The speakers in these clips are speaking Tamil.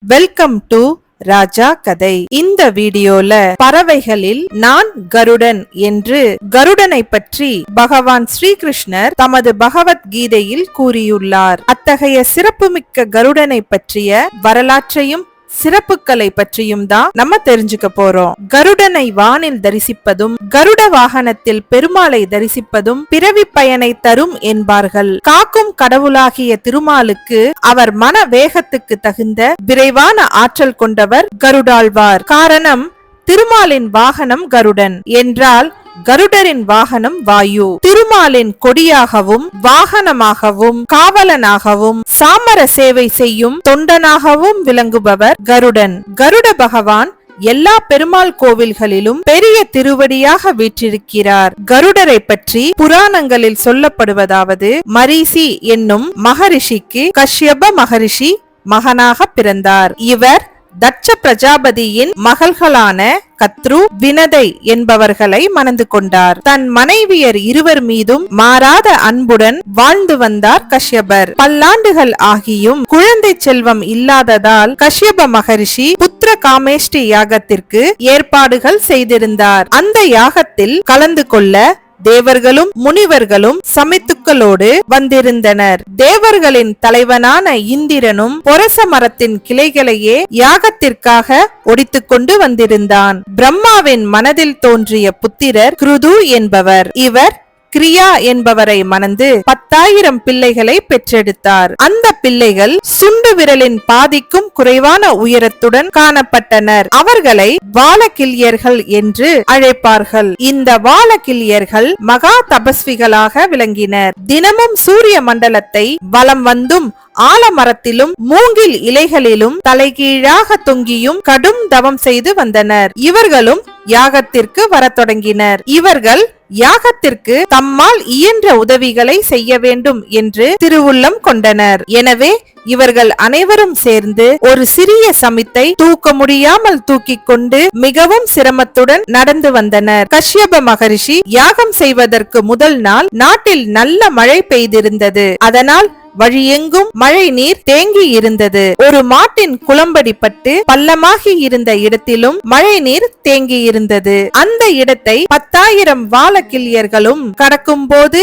வெல்கம் டு ராஜா கதை. இந்த வீடியோல பறவைகளில் நான் கருடன் என்று கருடனை பற்றி பகவான் ஸ்ரீகிருஷ்ணர் தமது பகவத்கீதையில் கூறியுள்ளார். அத்தகைய சிறப்புமிக்க கருடனை பற்றிய வரலாற்றையும் சிறப்புகளை பற்றியும் தான் நம்ம தெரிஞ்சுக்க போறோம். கருடனை வானில் தரிசிப்பதும் கருட வாகனத்தில் பெருமாளை தரிசிப்பதும் பிறவி பயனை தரும் என்பார்கள். காக்கும் கடவுளாகிய திருமாலுக்கு அவர் மன வேகத்துக்கு தகுந்த விரைவான ஆற்றல் கொண்டவர் கருடாழ்வார். காரணம், திருமாலின் வாகனம் கருடன் என்றால் கருடரின் வாகனம் வாயு. திருமாலின் கொடியாகவும் வாகனமாகவும் காவலனாகவும் சாமர சேவை செய்யும் தொண்டனாகவும் விளங்குபவர் கருடன். கருட பகவான் எல்லா பெருமாள் கோவில்களிலும் பெரிய திருவடியாக வீற்றிருக்கிறார். கருடரை பற்றி புராணங்களில் சொல்லப்படுவதாவது, மரீசி என்னும் மகரிஷிக்கு கஷ்யப மகரிஷி மகனாக பிறந்தார். இவர் தட்ச பிரஜாபதியின் மகள்களான கத்ரு, வினதை என்பவர்களை மணந்து கொண்டார். தன் மனைவியர் இருவர் மீதும் மாறாத அன்புடன் வாழ்ந்து வந்தார் கஷ்யபர். பல்லாண்டுகள் ஆகியும் குழந்தை செல்வம் இல்லாததால் கஷ்யப மகரிஷி புத்திர காமேஷ்டி யாகத்திற்கு ஏற்பாடுகள் செய்திருந்தார். அந்த யாகத்தில் கலந்து கொள்ள தேவர்களும் முனிவர்களும் சமித்துக்களோடு வந்திருந்தனர். தேவர்களின் தலைவனான இந்திரனும் பொரச மரத்தின் கிளைகளையே யாகத்திற்காக ஒடித்துக் கொண்டு வந்திருந்தான். பிரம்மாவின் மனதில் தோன்றிய புத்திரர் கிருது என்பவர். இவர் கிரியா என்பவரை மணந்து 10,000 பிள்ளைகளை பெற்றெடுத்தார். அந்த பிள்ளைகள் சுண்டு விரலின் பாதிக்கும் குறைவான உயரத்துடன் காணப்பட்டனர். அவர்களை வாலகில்யர்கள் என்று அழைப்பார்கள். இந்த வாலகில்யர்கள் மகா தபஸ்விகளாக விளங்கினர். தினமும் சூரிய மண்டலத்தை வலம் வந்தும் ஆலமரத்திலும் மூங்கில் இலைகளிலும் தலைகீழாக தொங்கியும் கடும் தவம் செய்து வந்தனர். இவர்களும் யாகத்திற்கு வரத் தொடங்கினர். இவர்கள் யாகத்திற்கு தம்மால் இயன்ற உதவிகளை செய்ய வேண்டும் என்று திருவுள்ளம் கொண்டனர். எனவே இவர்கள் அனைவரும் சேர்ந்து ஒரு சிறிய சமித்தை தூக்க முடியாமல் தூக்கிக் கொண்டு மிகவும் சிரமத்துடன் நடந்து வந்தனர். கஷ்யப மகரிஷி யாகம் செய்வதற்கு முதல் நாள் நாட்டில் நல்ல மழை பெய்திருந்தது. அதனால் வழியெங்கும் மழை நீர் தேங்கி இருந்தது. ஒரு மாட்டின் குளம்படிப்பட்டு பள்ளமாகி இருந்த இடத்திலும் மழை நீர் தேங்கி இருந்தது. அந்த இடத்தை 10,000 வாலகில்யர்களும் கடக்கும் போது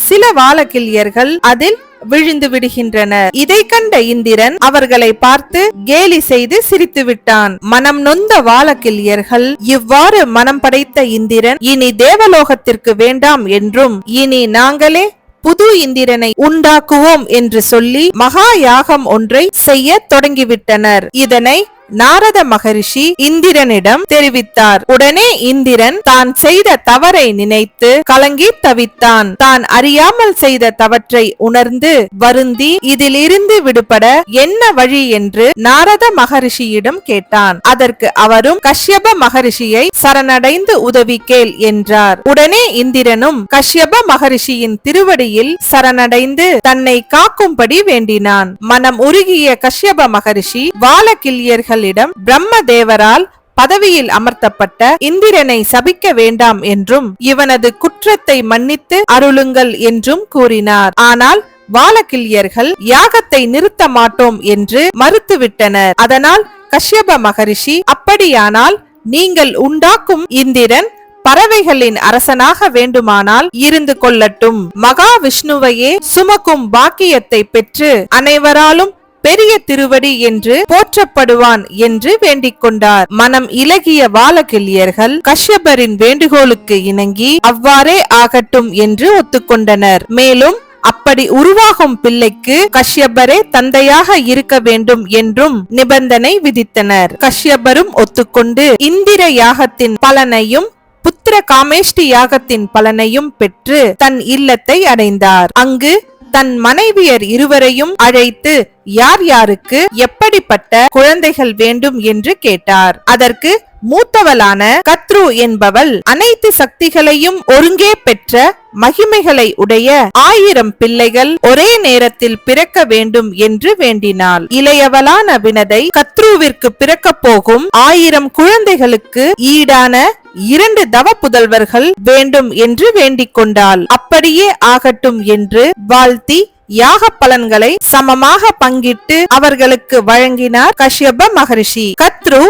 சில வாலகில்யர்கள் அதில் விழுந்து விடுகின்றனர். இதை கண்ட இந்திரன் அவர்களை பார்த்து கேலி செய்து சிரித்து விட்டான். மனம் நொந்த வாலகில்யர்கள் இவ்வாறு மனம் படைத்த இந்திரன் இனி தேவலோகத்திற்கு வேண்டாம் என்றும் இனி நாங்களே புது இந்திரனை உண்டாக்குவோம் என்று சொல்லி மகா யாகம் ஒன்றை செய்ய தொடங்கிவிட்டனர். இதனை நாரத மகரிஷி இந்திரனிடம் தெரிவித்தார். உடனே இந்திரன் தான் செய்த தவறை நினைத்து கலங்கி தவித்தான். தான் அறியாமல் செய்த தவற்றை உணர்ந்து வருந்தி இதிலிருந்து விடுபட என்ன வழி என்று நாரத மகரிஷியிடம் கேட்டான். அதற்கு அவரும் கஷ்யப மகரிஷியை சரணடைந்து உதவி கேள் என்றார். உடனே இந்திரனும் கஷ்யப மகரிஷியின் திருவடியில் சரணடைந்து தன்னை காக்கும்படி வேண்டினான். மனம் உருகிய கஷ்யப மகரிஷி வாலகில்யர்கள் பிரம்மதேவரால் பதவியில் அமர்த்தப்பட்ட இந்திரனை சபிக்க வேண்டாம் என்றும் இவனது குற்றத்தை மன்னித்து அருளுங்கள் என்றும் கூறினார். ஆனால் வாலகில்யர்கள் யாகத்தை நிறுத்த மாட்டோம் என்று மறுத்துவிட்டனர். அதனால் கஷ்யப மகரிஷி, அப்படியானால் நீங்கள் உண்டாக்கும் இந்திரன் பறவைகளின் அரசனாக வேண்டுமானால் இருந்து கொள்ளட்டும். மகாவிஷ்ணுவையே சுமக்கும் பாக்கியத்தை பெற்று அனைவராலும் பெரிய திருவடி என்று போற்றப்படுவான் என்று வேண்டிக் கொண்டார். மனம் இலகிய வாலகில்யர்கள் கஷ்யபரின் வேண்டுகோளுக்கு இணங்கி அவ்வாறே ஆகட்டும் என்று ஒத்துக்கொண்டனர். மேலும் அப்படி உருவாகும் பிள்ளைக்கு கஷ்யபரே தந்தையாக இருக்க வேண்டும் என்றும் நிபந்தனை விதித்தனர். கஷ்யபரும் ஒத்துக்கொண்டு இந்திர யாகத்தின் பலனையும் புத்திர காமேஷ்டி யாகத்தின் பலனையும் பெற்று தன் இல்லத்தை அடைந்தார். அங்கு தன் மனைவியர் இருவரையும் அழைத்து யார் யாருக்கு எப்படிப்பட்ட குழந்தைகள் வேண்டும் என்று கேட்டார். அதற்கு மூத்தவளான கத்ரு என்பவள் அனைத்து சக்திகளையும் ஒருங்கே பெற்ற மகிமைகளை உடைய 1000 பிள்ளைகள் ஒரே நேரத்தில் பிறக்க வேண்டும் என்று வேண்டினாள். இளையவளான வினதை கத்ருவிற்கு பிறக்க போகும் 1000 குழந்தைகளுக்கு ஈடான 2 தவ புதல்வர்கள் வேண்டும் என்று வேண்டிக் கொண்டாள். அப்படியே ஆகட்டும் என்று வாழ்த்தி யாக பலன்களை சமமாக பங்கிட்டு அவர்களுக்கு வழங்கினார் கஷ்யப மகரிஷி. கத்ரு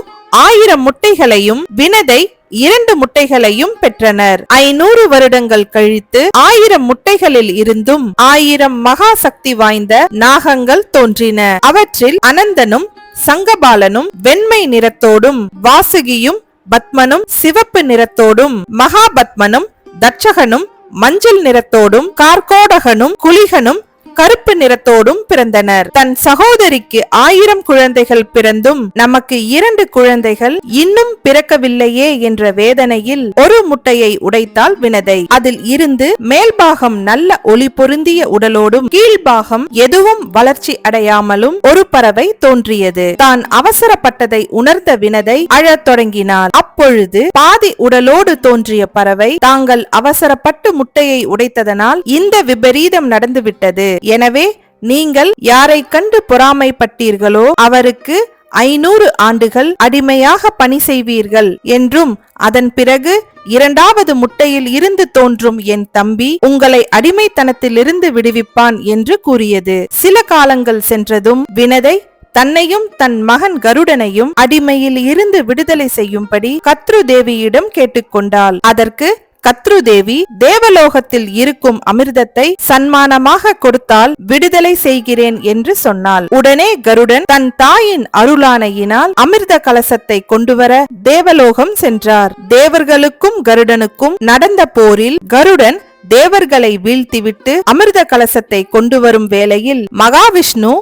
1000 முட்டைகளையும் வினதை 2 முட்டைகளையும் பெற்றனர். 500 வருடங்கள் கழித்து 1000 முட்டைகளில் இருந்தும் 1000 மகா சக்தி வாய்ந்த நாகங்கள் தோன்றின. அவற்றில் அனந்தனும் சங்கபாலனும் வெண்மை நிறத்தோடும், வாசுகியும் பத்மனும் சிவப்பு நிறத்தோடும், மகாபத்மனும் தட்சகனும் மஞ்சள் நிறத்தோடும், கார்கோடகனும் குளிகனும் கருப்பு நிறத்தோடும் பிறந்தனர். தன் சகோதரிக்கு 1000 குழந்தைகள் பிறந்தும் நமக்கு 2 குழந்தைகள் இன்னும் பிறக்கவில்லையே என்ற வேதனையில் ஒரு முட்டையை உடைத்தாள் வினதை. அதில் இருந்து மேல்பாகம் நல்ல ஒளி பொருந்திய உடலோடும் கீழ்பாகம் எதுவும் வளர்ச்சி அடையாமலும் ஒரு பறவை தோன்றியது. தான் அவசரப்பட்டதை உணர்ந்த வினதை அழத் தொடங்கினாள். அப்பொழுது பாதி உடலோடு தோன்றிய பறவை, தாங்கள் அவசரப்பட்டு முட்டையை உடைத்ததனால் இந்த விபரீதம் நடந்துவிட்டது. எனவே நீங்கள் யாரை கண்டு பொறாமைப்பட்டீர்களோ அவருக்கு 500 ஆண்டுகள் அடிமையாக பணி செய்வீர்கள் என்றும், அதன் பிறகு 2வது முட்டையில் இருந்து தோன்றும் என் தம்பி உங்களை அடிமைத்தனத்திலிருந்து விடுவிப்பான் என்று கூறியது. சில காலங்கள் சென்றதும் வினதை தன்னையும் தன் மகன் கருடனையும் அடிமையில் இருந்து விடுதலை செய்யும்படி கத்ரு தேவியிடம் கேட்டுக்கொண்டாள். அதற்கு கத்ரு தேவி, தேவலோகத்தில் இருக்கும் அமிர்தத்தை சன்மானமாக கொடுத்தால் விடுதலை செய்கிறேன் என்று சொன்னாள். உடனே கருடன் தன் தாயின் அருளானையினால் அமிர்த கலசத்தை கொண்டுவர தேவலோகம் சென்றார். தேவர்களுக்கும் கருடனுக்கும் நடந்த போரில் கருடன் தேவர்களை வீழ்த்திவிட்டு அமிர்த கலசத்தை கொண்டு வரும் வேளையில் மகாவிஷ்ணு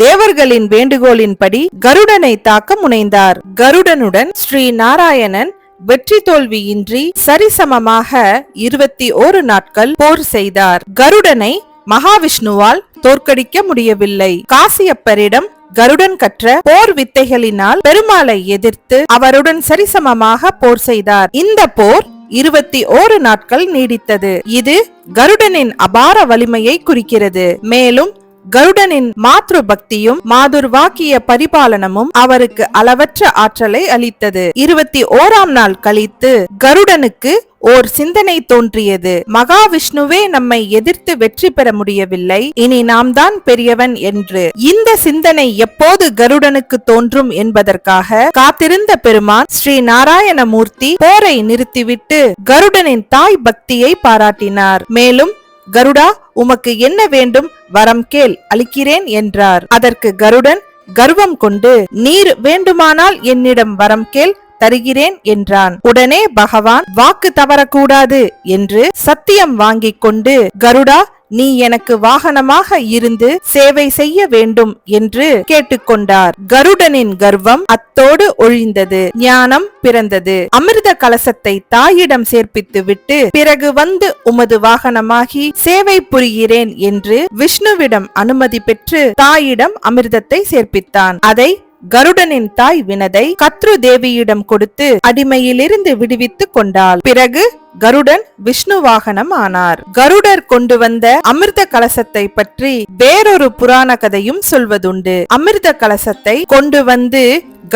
தேவர்களின் வேண்டுகோளின்படி கருடனை தாக்க முனைந்தார். கருடனுடன் ஸ்ரீ நாராயணன் வெற்றி தோல்வியின்றி சரிசமமாக 21 நாட்கள் போர் செய்தார். கருடனை மகாவிஷ்ணுவால் தோற்கடிக்க முடியவில்லை. காசியப்பரிடம் கருடன் கற்ற போர் வித்தைகளினால் பெருமாளை எதிர்த்து அவருடன் சரிசமமாக போர் செய்தார். இந்த போர் 21 நாட்கள் நீடித்தது. இது கருடனின் அபார வலிமையை குறிக்கிறது. மேலும் கருடனின் மாத்ரு பக்தியும் மாதுர்வாக்கிய பரிபாலனமும் அவருக்கு அளவற்ற ஆற்றலை அளித்தது. 21ஆம் நாள் கழித்து கருடனுக்கு ஓர் சிந்தனை தோன்றியது. மகாவிஷ்ணுவே நம்மை எதிர்த்து வெற்றி பெற முடியவில்லை, இனி நாம் தான் பெரியவன் என்று. இந்த சிந்தனை எப்போது கருடனுக்கு தோன்றும் என்பதற்காக காத்திருந்த பெருமான் ஸ்ரீ நாராயணமூர்த்தி போரை நிறுத்திவிட்டு கருடனின் தாய் பக்தியை பாராட்டினார். மேலும், கருடா, உமக்கு என்ன வேண்டும், வரம் கேள், அளிக்கிறேன் என்றார். அதற்கு கருடன் கர்வம் கொண்டு, நீர் வேண்டுமானால் என்னிடம் வரம் கேள், தருகிறேன் என்றான். உடனே பகவான் வாக்கு தவறக்கூடாது என்று சத்தியம் வாங்கிக் கொண்டு, கருடா, நீ எனக்கு வாகனமாக இருந்து சேவை செய்ய வேண்டும் என்று கேட்டுக்கொண்டார். கருடனின் கர்வம் அத்தோடு ஒழிந்தது. ஞானம் பிறந்தது. அமிர்த கலசத்தை தாயிடம் சேர்ப்பித்து விட்டு பிறகு வந்து உமது வாகனமாகி சேவை புரிகிறேன் என்று விஷ்ணுவிடம் அனுமதி பெற்று தாயிடம் அமிர்தத்தை சேர்ப்பித்தான். அதை கருடனின் தாய் வினதை கத்ரு தேவியிடம் கொடுத்து அடிமையிலிருந்து விடுவித்துக் கொண்டாள். பிறகு கருடன் விஷ்ணு வாகனம் ஆனார். கருடர் கொண்டு வந்த அமிர்த கலசத்தை பற்றி வேறொரு புராண கதையும் சொல்வதுண்டு. அமிர்த கலசத்தை கொண்டு வந்து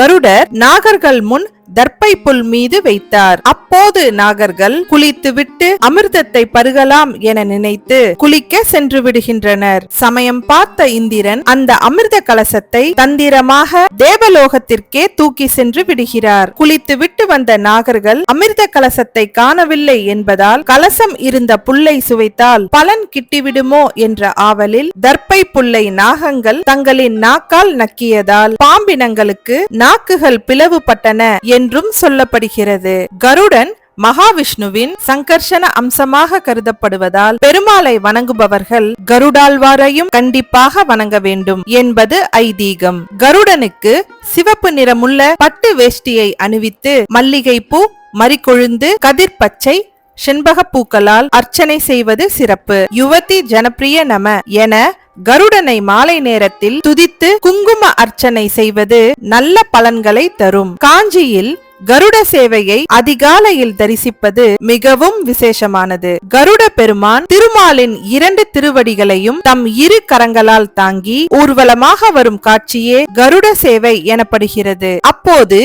கருடர் நாகர்கள் முன் தர்ப்பை புல் மீது வைத்தார். அப்போது நாகர்கள் குளித்துவிட்டு அமிர்தத்தை பருகலாம் என நினைத்து குளிக்க சென்று விடுகின்றனர். சமயம் பார்த்த இந்திரன் அந்த அமிர்த கலசத்தை தந்திரமாக தேவலோகத்திற்கே தூக்கி சென்று விடுகிறார். குளித்துவிட்டு வந்த நாகர்கள் அமிர்த கலசத்தை காணவில்லை என்பதால் கலசம் இருந்த புல்லை சுவைத்தால் பலன் கிட்டிவிடுமோ என்ற ஆவலில் தர்ப்பை புல்லை நாகங்கள் தங்களின் நாக்கால் நக்கியதால் பாம்பினங்களுக்கு நாக்குகள் பிளவுபட்டன என்றும் சொல்லப்படுகிறது. கருடன் மகாவிஷ்ணுவின் சங்கர்ஷண அம்சமாக கருதப்படுவதால் பெருமாளை வணங்குபவர்கள் கருடாழ்வாரையும் கண்டிப்பாக வணங்க வேண்டும் என்பது ஐதீகம். கருடனுக்கு சிவப்பு நிறமுள்ள பட்டு வேஷ்டியை அணிவித்து மல்லிகைப்பூ, மறிக்கொழுந்து, கதிர் பச்சை, செண்பக பூக்களால் அர்ச்சனை செய்வது சிறப்பு. யுவதி ஜனப்பிரிய நம என கருடனை மாலை நேரத்தில் துதித்து குங்கும அர்ச்சனை செய்வது நல்ல பலன்களை தரும். காஞ்சியில் கருட சேவையை அதிகாலையில் தரிசிப்பது மிகவும் விசேஷமானது. கருட பெருமான் திருமாலின் 2 திருவடிகளையும் தம் 2 கரங்களால் தாங்கி ஊர்வலமாக வரும் காட்சியே கருட சேவை எனப்படுகிறது. அப்போது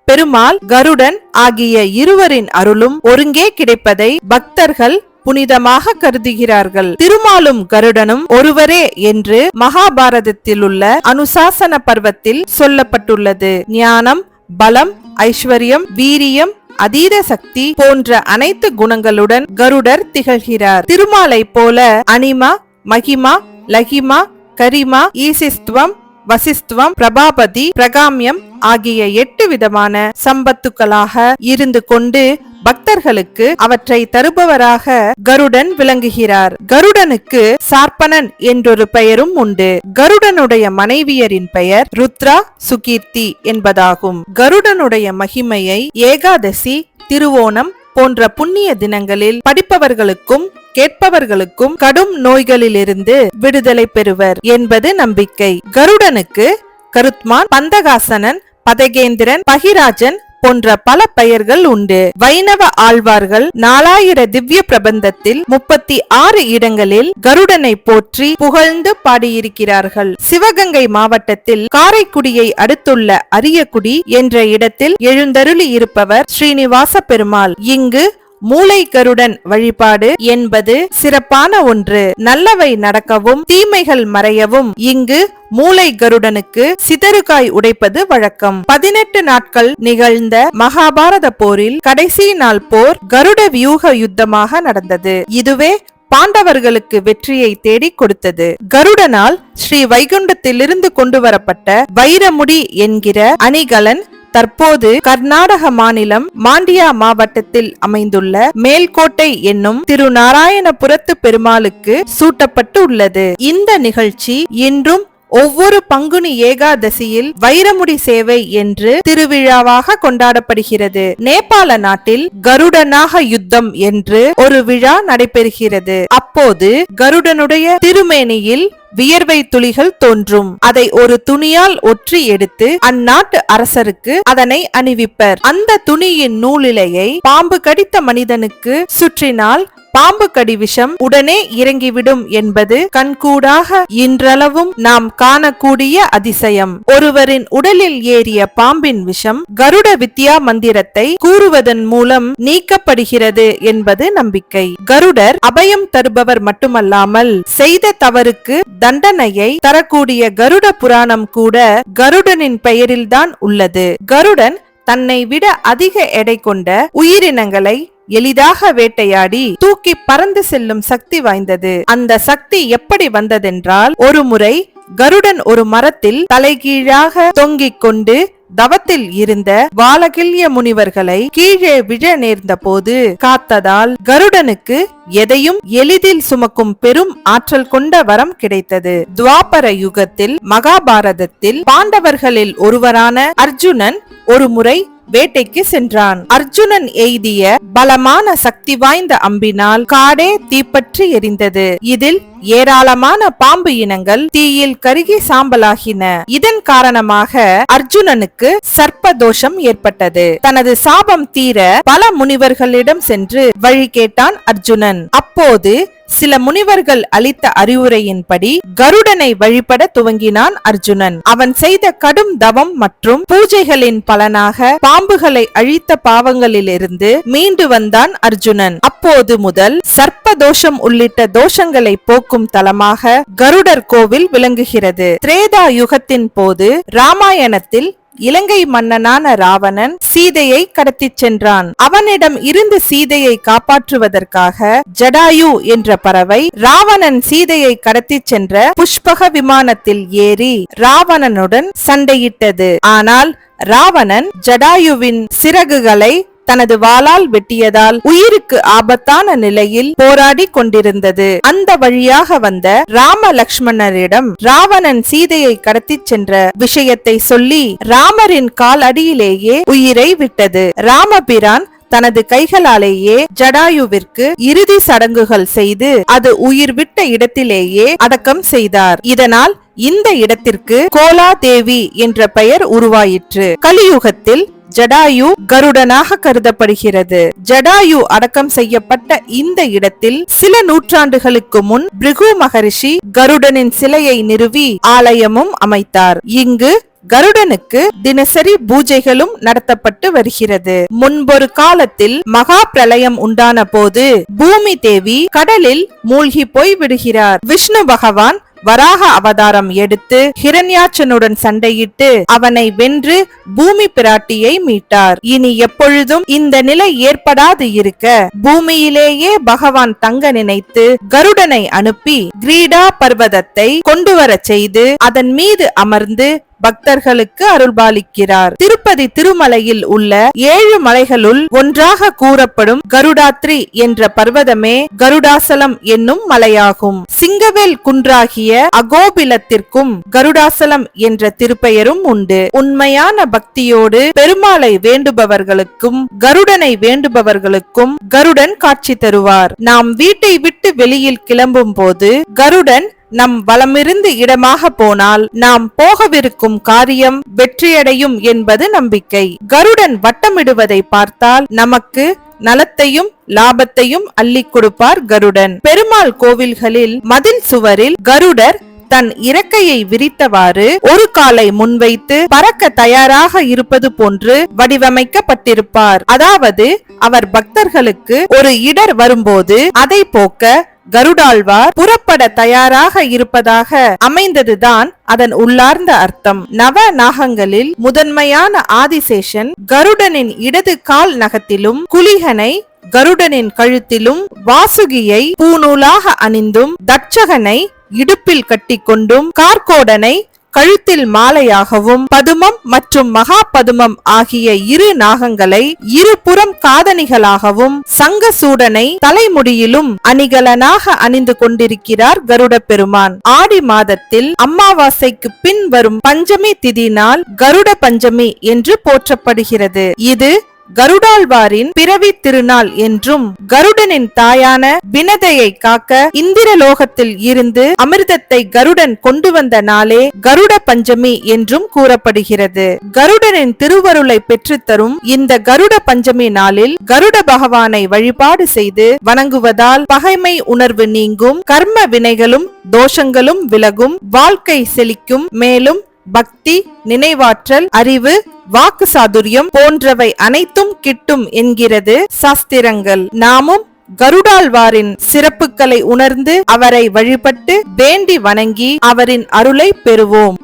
பெருமாள், கருடன் ஆகிய இருவரின் அருளும் ஒருங்கே கிடைப்பதை பக்தர்கள் புனிதமாக கருதுகிறார்கள். திருமாலும் கருடனும் ஒருவரே என்று மகாபாரதத்தில் உள்ள அனுசாசன பர்வத்தில் சொல்லப்பட்டுள்ளது. ஞானம், பலம், ஐஸ்வர்யம், வீரியம், அதீத சக்தி போன்ற அனைத்து குணங்களுடன் கருடர் திகழ்கிறார். திருமாலை போல அனிமா, மகிமா, லகிமா, கரிமா, ஈசிஸ்துவம், வசிஸ்துவம், பிரபாபதி, பிரகாமியம் ஆகிய 8 விதமான சம்பத்துக்களாக இருந்து கொண்டு பக்தர்களுக்கு அவற்றை தருபவராக கருடன் விளங்குகிறார். கருடனுக்கு சார்பனன் என்றொரு பெயரும் உண்டு. கருடனுடைய மனைவியரின் பெயர் ருத்ரா, சுகீர்த்தி என்பதாகும். கருடனுடைய மகிமையை ஏகாதசி, திருவோணம் போன்ற புண்ணிய தினங்களில் படிப்பவர்களுக்கும் கேட்பவர்களுக்கும் கடும் நோய்களிலிருந்து விடுதலை பெறுவர் என்பது நம்பிக்கை. கருடனுக்கு கருத்மான், பந்தகாசனன், பதகேந்திரன், பகிராஜன் போன்ற பல பெயர்கள் உண்டு. வைணவ ஆழ்வார்கள் 4000 திவ்ய பிரபந்தத்தில் 36 இடங்களில் கருடனை போற்றி புகழ்ந்து பாடியிருக்கிறார்கள். சிவகங்கை மாவட்டத்தில் காரைக்குடியை அடுத்துள்ள அரியக்குடி என்ற இடத்தில் எழுந்தருளி இருப்பவர் ஸ்ரீனிவாச பெருமாள். இங்கு மூளை கருடன் வழிபாடு என்பது சிறப்பான ஒன்று. நல்லவை நடக்கவும் தீமைகள் மறையவும் இங்கு மூளை கருடனுக்கு சிதறுகாய் உடைப்பது வழக்கம். 18 நாட்கள் நிகழ்ந்த மகாபாரத போரில் கடைசி நாள் போர் கருட வியூக யுத்தமாக நடந்தது. இதுவே பாண்டவர்களுக்கு வெற்றியை தேடி கொடுத்தது. கருடனால் ஸ்ரீ வைகுண்டத்திலிருந்து கொண்டு வரப்பட்ட வைரமுடி என்கிற அணிகலன் தற்போது கர்நாடக மாநிலம் மாண்டியா மாவட்டத்தில் அமைந்துள்ள மேல்கோட்டை என்னும் திருநாராயணபுரத்து பெருமாளுக்கு சூட்டப்பட்டு உள்ளது. இந்த நிகழ்ச்சி இன்றும் ஒவ்வொரு பங்குனி ஏகாதசியில் வைரமுடி சேவை என்று திருவிழாவாக கொண்டாடப்படுகிறது. நேபாள நாட்டில் கருடனாக யுத்தம் என்று ஒரு விழா நடைபெறுகிறது. அப்போது கருடனுடைய திருமேனியில் வியர்வை துளிகள் தோன்றும். அதை ஒரு துணியால் ஒற்றி எடுத்து அந்நாட்டு அரசருக்கு அதனை அணிவிப்பர். அந்த துணியின் நூலிலையை பாம்பு கடித்த மனிதனுக்கு சுற்றினால் பாம்பு கடி விஷம் உடனே இறங்கிவிடும் என்பது கண்கூடாக இன்றளவும் நாம் காணக்கூடிய அதிசயம். ஒருவரின் உடலில் ஏறிய பாம்பின் விஷம் கருட வித்யா மந்திரத்தை கூறுவதன் மூலம் நீக்கப்படுகிறது என்பது நம்பிக்கை. கருடர் அபயம் தருபவர் மட்டுமல்லாமல் செய்த தவறுக்கு தண்டனையை தரக்கூடிய கருட புராணம் கூட கருடனின் பெயரில்தான் உள்ளது. கருடன் தன்னை விட அதிக எடை கொண்ட உயிரினங்களை எளிதாக வேட்டையாடி தூக்கி பறந்து செல்லும் சக்தி வாய்ந்தது. அந்த சக்தி எப்படி வந்ததென்றால், ஒரு முறை கருடன் ஒரு மரத்தில் தலைகீழாக தொங்கிக் கொண்டு தவத்தில் இருந்த வாலகில்ய முனிவர்களை கீழே விழ நேர்ந்த போது காத்ததால் கருடனுக்கு எதையும் எளிதில் சுமக்கும் பெரும் ஆற்றல் கொண்ட வரம் கிடைத்தது. துவாபர யுகத்தில் மகாபாரதத்தில் பாண்டவர்களில் ஒருவரான அர்ஜுனன் ஒரு முறை வேட்டைக்கு சென்றான். அர்ஜுனன் எய்திய பலமான சக்தி வாய்ந்த அம்பினால் காடே தீப்பற்றி எரிந்தது. இதில் ஏராளமான பாம்பு இனங்கள் தீயில் கருகி சாம்பலாகின. இதன் காரணமாக அர்ஜுனனுக்கு சர்ப்ப தோஷம் ஏற்பட்டது. தனது சாபம் தீர பல முனிவர்களிடம் சென்று வழி கேட்டான் அர்ஜுனன். அப்போது சில முனிவர்கள் அளித்த அறிவுரையின்படி கருடனை வழிபட துவங்கினான் அர்ஜுனன். அவன் செய்த கடும் தவம் மற்றும் பூஜைகளின் பலனாக பாம்புகளை அழித்த பாவங்களிலிருந்து மீண்டு வந்தான் அர்ஜுனன். அப்போது முதல் சர்ப்ப தோஷம் உள்ளிட்ட தோஷங்களை போக்கும் தலமாக கருடர் கோவில் விளங்குகிறது. திரேதா யுகத்தின் போது ராமாயணத்தில் இலங்கை மன்னனான ராவணன் சீதையை கடத்திச் சென்றான். அவனிடம் இருந்து சீதையை காப்பாற்றுவதற்காக ஜடாயு என்ற பறவை ராவணன் சீதையை கடத்திச் சென்ற புஷ்பக விமானத்தில் ஏறி ராவணனுடன் சண்டையிட்டது. ஆனால் ராவணன் ஜடாயுவின் சிறகுகளை தனது வாளால் வெட்டியதால் உயிருக்கு ஆபத்தான நிலையில் போராடி கொண்டிருந்தது. அந்த வழியாக வந்த ராம லக்ஷ்மணரிடம் ராவணன் சீதையை கடத்திச் சென்ற விஷயத்தை சொல்லி ராமரின் கால் அடியிலேயே உயிரை விட்டது. ராமபிரான் தனது கைகளாலேயே ஜடாயுவிற்கு இறுதி சடங்குகள் செய்து அது உயிர் விட்ட இடத்திலேயே அடக்கம் செய்தார். இதனால் இந்த இடத்திற்கு கோலா தேவி என்ற பெயர் உருவாயிற்று. கலியுகத்தில் ஜடாயு கருடனாக கருதப்படுகிறது. ஜடாயு அடக்கம் செய்யப்பட்ட இந்த இடத்தில் சில நூற்றாண்டுகளுக்கு முன் பிருகு மகரிஷி கருடனின் சிலையை நிறுவி ஆலயமும் அமைத்தார். இங்கு கருடனுக்கு தினசரி பூஜைகளும் நடத்தப்பட்டு வருகிறது. முன்பொரு காலத்தில் மகா பிரளயம் உண்டான போது பூமி தேவி கடலில் மூழ்கி போய் விடுகிறார். விஷ்ணு பகவான் வராக அவதாரம் எடுத்து ஹிரண்யாட்சனுடன் சண்டையிட்டு அவனை வென்று பூமி பிராட்டியை மீட்டார். இனி எப்பொழுதும் இந்த நிலை ஏற்படாது இருக்க பூமியிலேயே பகவான் தங்க நினைத்து கருடனை அனுப்பி கிரீடா பர்வதத்தை கொண்டு வர செய்து அதன் மீது அமர்ந்து பக்தர்களுக்கு அருள்பாலிக்கிறார். திருப்பதி திருமலையில் உள்ள 7 மலைகளுள் ஒன்றாக கூறப்படும் கருடாத்ரி என்ற பர்வதமே கருடாசலம் என்னும் மலையாகும். சிங்கவேல் குன்றாகிய அகோபிலத்திற்கும் கருடாசலம் என்ற திருப்பெயரும் உண்டு. உண்மையான பக்தியோடு பெருமாளை வேண்டுபவர்களுக்கும் கருடனை வேண்டுபவர்களுக்கும் கருடன் காட்சி தருவார். நாம் வீட்டை விட்டு வெளியில் கிளம்பும் போது கருடன் நம் வலமிருந்து இடமாக போனால் நாம் போகவிருக்கும் காரியம் வெற்றியடையும் என்பது நம்பிக்கை. கருடன் வட்டமிடுவதை பார்த்தால் நமக்கு நலத்தையும் லாபத்தையும் அள்ளி கொடுப்பார் கருடன். பெருமாள் கோவில்களில் மதில் சுவரில் கருடர் தன் இறக்கையை விரித்தவாறு ஒரு காலை முன்வைத்து பறக்க தயாராக இருப்பது போன்று வடிவமைக்கப்பட்டிருப்பார். அதாவது அவர் பக்தர்களுக்கு ஒரு இடர் வரும்போது அதை போக்க கருடாழ்வார் புறப்பட தயாராக இருப்பதாக அமைந்ததுதான் அதன் உள்ளார்ந்த அர்த்தம். நவ நாகங்களில் முதன்மையான ஆதிசேஷன் கருடனின் இடது கால் நகத்திலும் குளிகனை கருடனின் கழுத்திலும் வாசுகியை பூநூலாக அணிந்தும் தட்சகனை இடுப்பில் கட்டிக்கொண்டும் கார்கோடனை கழுத்தில் மாலையாகவும் பதுமம் மற்றும் மகா பதுமம் ஆகிய 2 நாகங்களை இருபுறம் காதணிகளாகவும் சங்கசூடனை தலைமுடியிலும் அணிகலனாக அணிந்து கொண்டிருக்கிறார் கருட பெருமான். ஆடி மாதத்தில் அமாவாசைக்கு பின் வரும் பஞ்சமி திதி நாள் கருட பஞ்சமி என்று போற்றப்படுகிறது. இது கருடாழ்வாரின் பிறவி திருநாள் என்றும் கருடனின் தாயான வினதையை காக்க இந்திரலோகத்தில் இருந்து அமிர்தத்தை கருடன் கொண்டு வந்த நாளே கருட பஞ்சமி என்றும் கூறப்படுகிறது. கருடனின் திருவருளை பெற்றுத்தரும் இந்த கருட பஞ்சமி நாளில் கருட பகவானை வழிபாடு செய்து வணங்குவதால் பகைமை உணர்வு நீங்கும், கர்ம வினைகளும் தோஷங்களும் விலகும், வாழ்க்கை செழிக்கும். மேலும் பக்தி, நினைவாற்றல், அறிவு, வாக்கு சாதுரியம் போன்றவை அனைத்தும் கிட்டும் என்கிறது சாஸ்திரங்கள். நாமும் கருடாழ்வாரின் சிறப்புகளை உணர்ந்து அவரை வழிபட்டு வேண்டி வணங்கி அவரின் அருளை பெறுவோம்.